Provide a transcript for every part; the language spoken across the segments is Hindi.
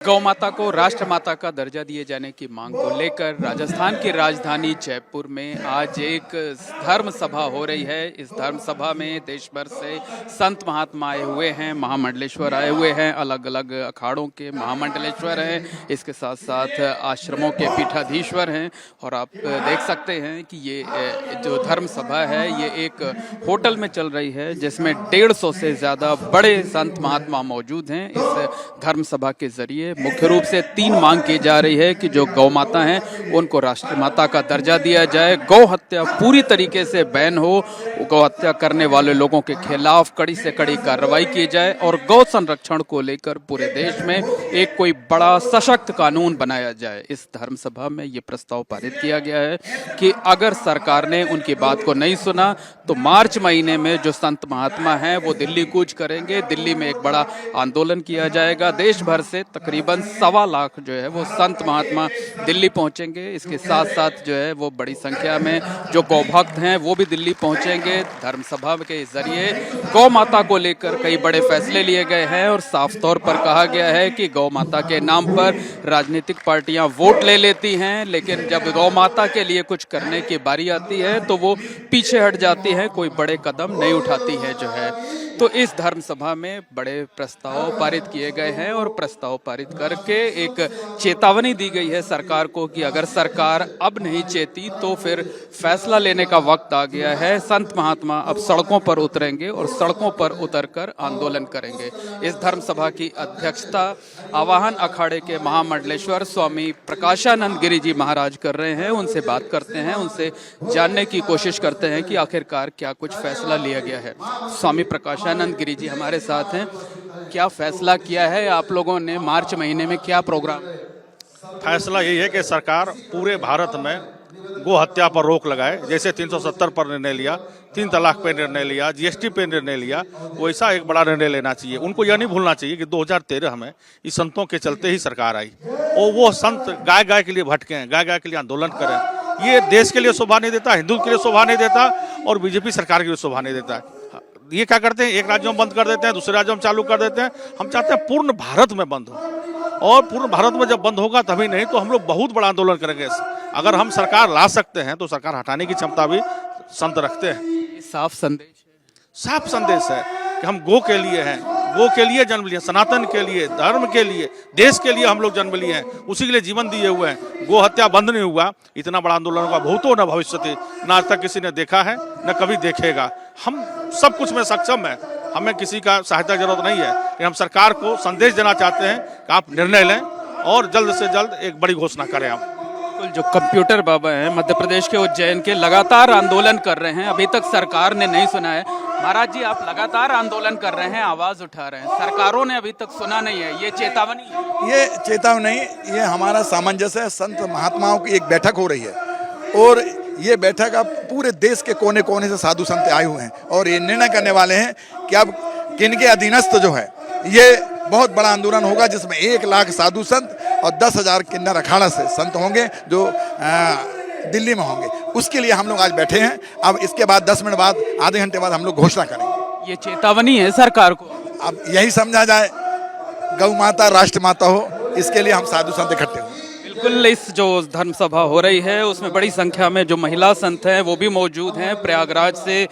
गौ माता को राष्ट्र माता का दर्जा दिए जाने की मांग को लेकर राजस्थान की राजधानी जयपुर में आज एक धर्म सभा हो रही है। इस धर्म सभा में देश भर से संत महात्मा आए हुए हैं, महामंडलेश्वर आए हुए हैं, अलग अलग अखाड़ों के महामंडलेश्वर हैं, इसके साथ साथ आश्रमों के पीठाधीश्वर हैं। और आप देख सकते हैं कि ये जो धर्म सभा है ये एक होटल में चल रही है, जिसमें 150 से ज़्यादा बड़े संत महात्मा मौजूद हैं। इस धर्म सभा के जरिए मुख्य रूप से 3 मांग की जा रही है कि जो गौ माता हैं उनको राष्ट्र माता का दर्जा दिया जाए, गौ हत्या पूरी तरीके से बैन हो, गौ हत्या करने वाले लोगों के खिलाफ कड़ी से कड़ी कार्रवाई की जाए और गौ संरक्षण को लेकर पूरे देश में एक कोई बड़ा सशक्त कानून बनाया जाए। इस धर्म सभा में ये प्रस्ताव पारित किया गया है कि अगर सरकार ने उनकी बात को नहीं सुना तो मार्च महीने में जो संत महात्मा हैं वो दिल्ली कूच करेंगे। दिल्ली में एक बड़ा आंदोलन किया जाएगा। देश भर से तकरीबन 1.25 लाख जो है वो संत महात्मा दिल्ली पहुंचेंगे। इसके साथ साथ जो है वो बड़ी संख्या में जो गौ भक्त हैं वो भी दिल्ली पहुंचेंगे। धर्म सभा के जरिए गौ माता को लेकर कई बड़े फैसले लिए गए हैं और साफ तौर पर कहा गया है कि गौ माता के नाम पर राजनीतिक पार्टियां वोट ले लेती हैं, लेकिन जब गौ माता के लिए कुछ करने की बारी आती है तो वो पीछे हट जाती है, कोई बड़े कदम नहीं उठाती है जो है। तो इस धर्म सभा में बड़े प्रस्ताव पारित किए गए हैं और प्रस्ताव पारित करके एक चेतावनी दी गई है सरकार को कि अगर सरकार अब नहीं चेती तो फिर फैसला लेने का वक्त आ गया है। संत महात्मा अब सड़कों पर उतरेंगे और सड़कों पर उतरकर आंदोलन करेंगे। इस धर्म सभा की अध्यक्षता आवाहन अखाड़े के महामंडलेश्वर स्वामी प्रकाशानंद गिरी जी महाराज कर रहे हैं। उनसे बात करते हैं, उनसे जानने की कोशिश करते हैं कि आखिरकार क्या कुछ फैसला लिया गया है। स्वामी प्रकाशानंद गिरी जी हमारे साथ हैं। क्या फैसला किया है आप लोगों ने? मार्च महीने में क्या प्रोग्राम? फैसला यही है कि सरकार पूरे भारत में गो हत्या पर रोक लगाए। जैसे 370 पर निर्णय लिया, 3 तलाक पर निर्णय लिया, जीएसटी पे निर्णय लिया, वैसा एक बड़ा निर्णय लेना चाहिए। उनको यह नहीं भूलना चाहिए कि 2013 में इस संतों के चलते ही सरकार आई और वो संत गाय गाय के लिए भटके हैं, गाय गाय के लिए आंदोलन करें। ये देश के लिए शोभा नहीं देता, हिंदू के लिए शोभा नहीं देता और बीजेपी सरकार के लिए शोभा नहीं देता है। ये क्या करते हैं, एक राज्यों में बंद कर देते हैं, दूसरे राज्यों में चालू कर देते हैं। हम चाहते हैं पूर्ण भारत में बंद हो और पूर्ण भारत में जब बंद होगा तभी, नहीं तो हम लोग बहुत बड़ा आंदोलन करेंगे। अगर हम सरकार ला सकते हैं तो सरकार हटाने की क्षमता भी संत रखते हैं। साफ संदेश है, साफ संदेश है कि हम गो के लिए हैं, गो के लिए जन्म लिए, सनातन के लिए, धर्म के लिए, देश के लिए हम लोग जन्म लिए हैं, उसी के लिए जीवन दिए हुए हैं। गो हत्या बंद नहीं हुआ, इतना बड़ा आंदोलन होगा बहुतों न भविष्य थी, न आज तक किसी ने देखा है न कभी देखेगा। हम सब कुछ में सक्षम है, हमें किसी का सहायता की जरूरत नहीं है, लेकिन हम सरकार को संदेश देना चाहते हैं कि आप निर्णय लें और जल्द से जल्द एक बड़ी घोषणा करें। आप जो कंप्यूटर बाबा हैं मध्य प्रदेश के उज्जैन के, लगातार आंदोलन कर रहे हैं, अभी तक सरकार ने नहीं सुना है। महाराज जी, आप लगातार आंदोलन कर रहे हैं, आवाज उठा रहे हैं, सरकारों ने अभी तक सुना नहीं है, ये चेतावनी है? ये चेतावनी नहीं, ये हमारा सामंजस्य है। संत महात्माओं की एक बैठक हो रही है और ये बैठक अब पूरे देश के कोने कोने से साधु संत आए हुए हैं और ये निर्णय करने वाले हैं कि अब किनके अधीनस्थ जो है ये बहुत बड़ा आंदोलन होगा, जिसमें 1 लाख साधु संत और 10,000 किन्नर अखाड़ा से संत होंगे जो दिल्ली में होंगे। उसके लिए हम लोग आज बैठे हैं। अब इसके बाद 10 मिनट बाद, आधे घंटे बाद हम लोग घोषणा करेंगे। ये चेतावनी है सरकार को? अब यही समझा जाए, गौ माता राष्ट्र माता हो, इसके लिए हम साधु संत इकट्ठे हुए। बिल्कुल। इस जो धर्म सभा हो रही है उसमें बड़ी संख्या में जो महिला संत हैं वो भी मौजूद हैं। प्रयागराज से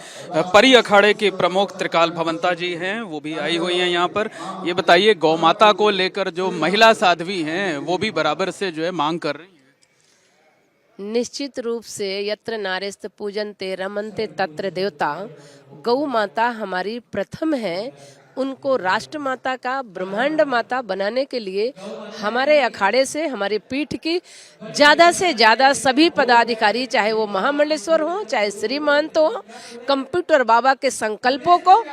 परी अखाड़े के प्रमुख त्रिकाल भवंता जी हैं, वो भी आई हुई हैं यहाँ पर। ये बताइए, गौ माता को लेकर जो महिला साध्वी हैं वो भी बराबर से जो है मांग कर रही हैं। निश्चित रूप से यत्र नारेस्त पूजन्ते रमन्ते तत्र देवता, गौ माता हमारी प्रथम है। उनको राष्ट्र माता का, ब्रह्मांड माता बनाने के लिए हमारे अखाड़े से, हमारे पीठ की ज़्यादा से ज़्यादा सभी पदाधिकारी, चाहे वो महामंडलेश्वर हो, चाहे श्री महंत हो, कंप्यूटर बाबा के संकल्पों को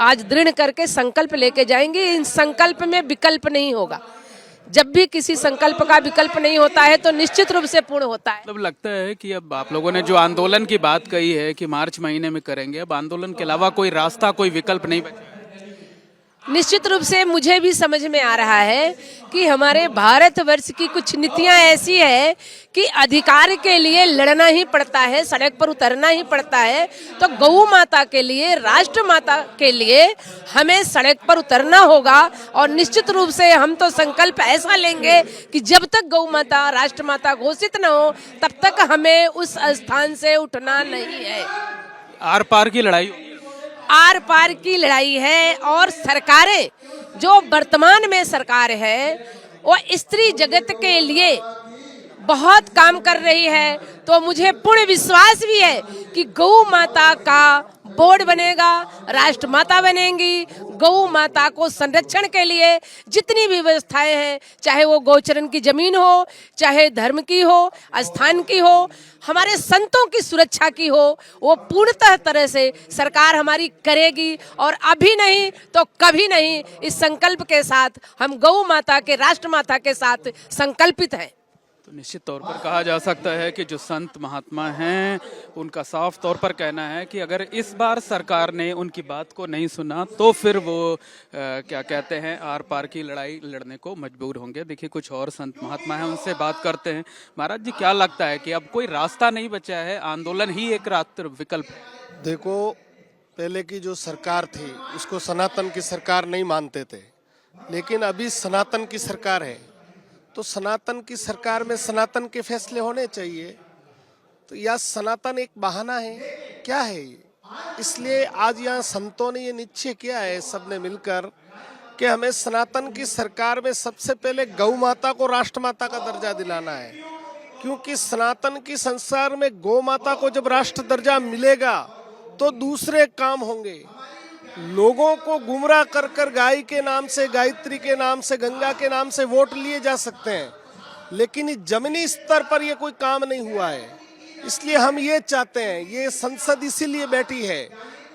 आज दृढ़ करके संकल्प लेके जाएंगे। इन संकल्प में विकल्प नहीं होगा। जब भी किसी संकल्प का विकल्प नहीं होता है तो निश्चित रूप से पूर्ण होता है। मतलब लगता है कि अब आप लोगों ने जो आंदोलन की बात कही है कि मार्च महीने में करेंगे, अब आंदोलन के अलावा कोई रास्ता, कोई विकल्प नहीं बचा? निश्चित रूप से मुझे भी समझ में आ रहा है कि हमारे भारतवर्ष की कुछ नीतियां ऐसी है कि अधिकार के लिए लड़ना ही पड़ता है, सड़क पर उतरना ही पड़ता है। तो गौ माता के लिए, राष्ट्र माता के लिए हमें सड़क पर उतरना होगा और निश्चित रूप से हम तो संकल्प ऐसा लेंगे कि जब तक गौ माता राष्ट्र माता घोषित न हो तब तक हमें उस स्थान से उठना नहीं है। आर पार की लड़ाई होगी। आर पार की लड़ाई है और सरकारें जो वर्तमान में सरकार है वो स्त्री जगत के लिए बहुत काम कर रही है। तो मुझे पूर्ण विश्वास भी है कि गौ माता का बोर्ड बनेगा, राष्ट्र माता बनेंगी। गौ माता को संरक्षण के लिए जितनी भी व्यवस्थाएं हैं, चाहे वो गौचरण की जमीन हो, चाहे धर्म की हो, स्थान की हो, हमारे संतों की सुरक्षा की हो, वो पूर्णतः तरह से सरकार हमारी करेगी। और अभी नहीं तो कभी नहीं, इस संकल्प के साथ हम गौ माता के, राष्ट्र माता के साथ संकल्पित हैं। तो निश्चित तौर पर कहा जा सकता है कि जो संत महात्मा हैं उनका साफ तौर पर कहना है कि अगर इस बार सरकार ने उनकी बात को नहीं सुना तो फिर वो क्या कहते हैं, आर पार की लड़ाई लड़ने को मजबूर होंगे। देखिए कुछ और संत महात्मा हैं, उनसे बात करते हैं। महाराज जी, क्या लगता है कि अब कोई रास्ता नहीं बचा है, आंदोलन ही एक रास्ता विकल्प? देखो, पहले की जो सरकार थी उसको सनातन की सरकार नहीं मानते थे, लेकिन अभी सनातन की सरकार है तो सनातन की सरकार में सनातन के फैसले होने चाहिए। तो यह सनातन एक बहाना है, क्या है ये? इसलिए आज यहाँ संतों ने ये निश्चय किया है सबने मिलकर कि हमें सनातन की सरकार में सबसे पहले गौ माता को राष्ट्र माता का दर्जा दिलाना है, क्योंकि सनातन की संसार में गौ माता को जब राष्ट्र दर्जा मिलेगा तो दूसरे काम होंगे। लोगों को गुमराह कर कर गाय के नाम से, गायत्री के नाम से, गंगा के नाम से वोट लिए जा सकते हैं, लेकिन इस जमीनी स्तर पर ये कोई काम नहीं हुआ है। इसलिए हम ये चाहते हैं, ये संसद इसीलिए बैठी है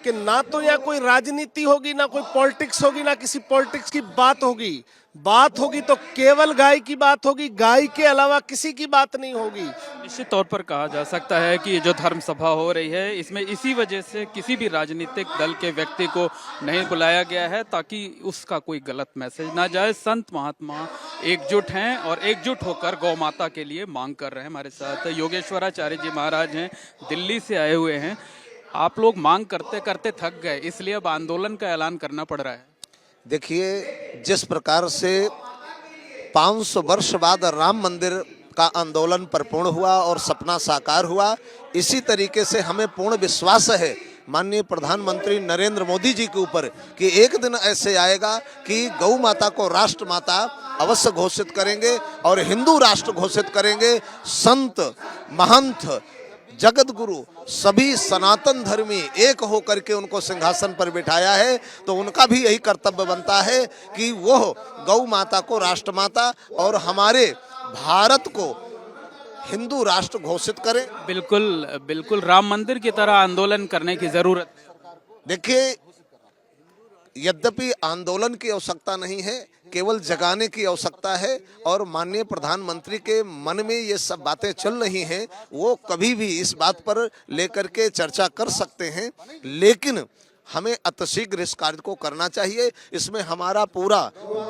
कि ना तो यहाँ कोई राजनीति होगी, ना कोई पॉलिटिक्स होगी, ना किसी पॉलिटिक्स की बात होगी। बात होगी तो केवल गाय की बात होगी, गाय के अलावा किसी की बात नहीं होगी। निश्चित तौर पर कहा जा सकता है कि ये जो धर्म सभा हो रही है इसमें इसी वजह से किसी भी राजनीतिक दल के व्यक्ति को नहीं बुलाया गया है ताकि उसका कोई गलत मैसेज ना जाए। संत महात्मा एकजुट हैं और एकजुट होकर गौ माता के लिए मांग कर रहे हैं। हमारे साथ योगेश्वराचार्य जी महाराज हैं, दिल्ली से आए हुए हैं। आप लोग मांग करते करते थक गए, इसलिए अब आंदोलन का ऐलान करना पड़ रहा है। देखिए, जिस प्रकार से 500 वर्ष बाद राम मंदिर का आंदोलन परिपूर्ण हुआ और सपना साकार हुआ, इसी तरीके से हमें पूर्ण विश्वास है माननीय प्रधानमंत्री नरेंद्र मोदी जी के ऊपर कि एक दिन ऐसे आएगा कि गौ माता को राष्ट्र माता अवश्य घोषित करेंगे और हिंदू राष्ट्र घोषित करेंगे। संत, महंत, जगत गुरु सभी सनातन धर्मी एक होकर के उनको सिंहासन पर बिठाया है, तो उनका भी यही कर्तव्य बनता है कि वो गौ माता को राष्ट्र माता और हमारे भारत को हिंदू राष्ट्र घोषित करें। बिल्कुल बिल्कुल, राम मंदिर की तरह आंदोलन करने की जरूरत है। देखिए, यद्यपि आंदोलन की आवश्यकता नहीं है, केवल जगाने की आवश्यकता है। और माननीय प्रधानमंत्री के मन में ये सब बातें चल रही हैं, वो कभी भी इस बात पर लेकर के चर्चा कर सकते हैं, लेकिन हमें अतिशीघ्र इस कार्य को करना चाहिए। इसमें हमारा पूरा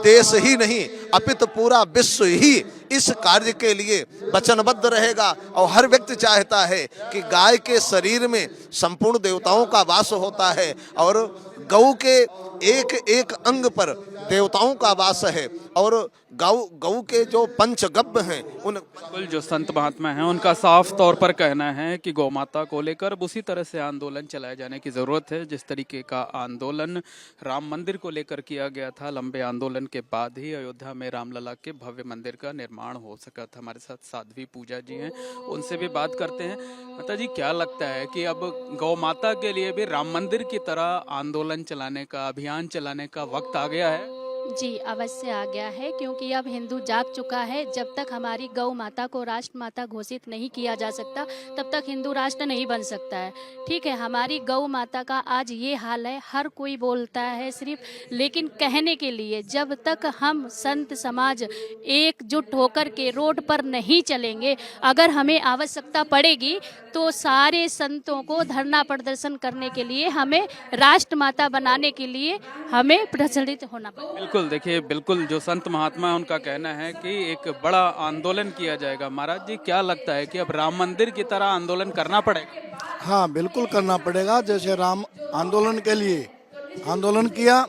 देश ही नहीं अपितु पूरा विश्व ही इस कार्य के लिए वचनबद्ध रहेगा। और हर व्यक्ति चाहता है कि गाय के शरीर में संपूर्ण देवताओं का वास होता है और गौ के एक एक अंग पर देवताओं का वास है और गौ के जो पंचगव्य हैं उन बिल्कुल जो संत महात्मा हैं उनका साफ तौर पर कहना है कि गौ माता को लेकर उसी तरह से आंदोलन चलाए जाने की जरूरत है जिस तरीके का आंदोलन राम मंदिर को लेकर किया गया था। लंबे आंदोलन के बाद ही अयोध्या में रामलला के भव्य मंदिर का निर्माण हो सका था। हमारे साथ साध्वी पूजा जी हैं, उनसे भी बात करते हैं। माता जी, क्या लगता है कि अब गौ माता के लिए भी राम मंदिर की तरह आंदोलन चलाने का, अभियान चलाने का वक्त आ गया है? जी अवश्य आ गया है, क्योंकि अब हिंदू जाग चुका है। जब तक हमारी गौ माता को राष्ट्र माता घोषित नहीं किया जा सकता तब तक हिंदू राष्ट्र नहीं बन सकता है। ठीक है, हमारी गौ माता का आज ये हाल है, हर कोई बोलता है सिर्फ, लेकिन कहने के लिए जब तक हम संत समाज एकजुट होकर के रोड पर नहीं चलेंगे, अगर हमें आवश्यकता पड़ेगी तो सारे संतों को धरना प्रदर्शन करने के लिए, हमें राष्ट्र माता बनाने के लिए हमें प्रचलित होना पड़ेगा। बिल्कुल, देखिए बिल्कुल जो संत महात्मा है उनका कहना है कि एक बड़ा आंदोलन किया जाएगा। महाराज जी क्या लगता है कि अब राम मंदिर की तरह आंदोलन करना पड़ेगा? हाँ, बिल्कुल करना पड़ेगा। जैसे राम आंदोलन के लिए आंदोलन किया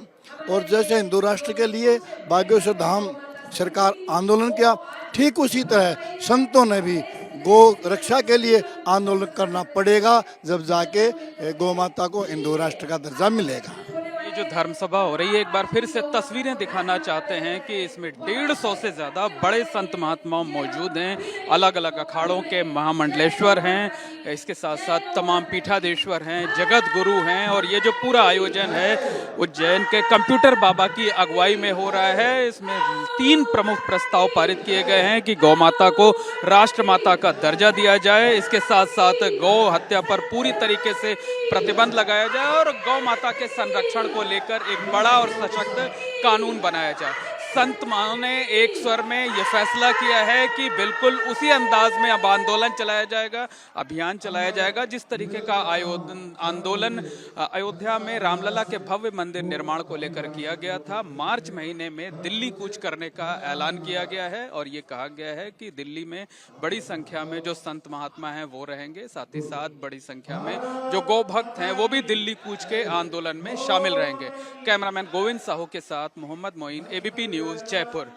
और जैसे हिंदू राष्ट्र के लिए बागेश्वर धाम सरकार आंदोलन किया, ठीक उसी तरह संतों ने भी गौ रक्षा के लिए आंदोलन करना पड़ेगा, जब जाके गौ माता को हिंदू राष्ट्र का दर्जा मिलेगा। ये जो धर्म सभा हो रही है, एक बार फिर से तस्वीरें दिखाना चाहते हैं कि इसमें 150 से ज्यादा बड़े संत महात्मा मौजूद हैं। अलग अलग अखाड़ों के महामंडलेश्वर हैं, इसके साथ साथ तमाम पीठाधीश्वर हैं, जगत गुरु हैं। और ये जो पूरा आयोजन है उज्जैन के कंप्यूटर बाबा की अगुवाई में हो रहा है। इसमें 3 प्रमुख प्रस्ताव पारित किए गए हैं कि गौ माता को राष्ट्र माता का दर्जा दिया जाए, इसके साथ साथ गौ हत्या पर पूरी तरीके से प्रतिबंध लगाया जाए और गौ माता के संरक्षण को लेकर एक बड़ा और सशक्त कानून बनाया जाए। संत मां ने एक स्वर में यह फैसला किया है कि बिल्कुल उसी अंदाज में अब आंदोलन चलाया जाएगा, अभियान चलाया जाएगा जिस तरीके का आंदोलन अयोध्या में रामलला के भव्य मंदिर निर्माण को लेकर किया गया था। मार्च महीने में दिल्ली कूच करने का ऐलान किया गया है और ये कहा गया है कि दिल्ली में बड़ी संख्या में जो संत महात्मा हैं वो रहेंगे, साथ ही साथ बड़ी संख्या में जो गौ भक्त हैं वो भी दिल्ली कूच के आंदोलन में शामिल रहेंगे। कैमरामैन गोविंद साहू के साथ मोहम्मद मोइन, एबीपी न्यूज़, जयपुर।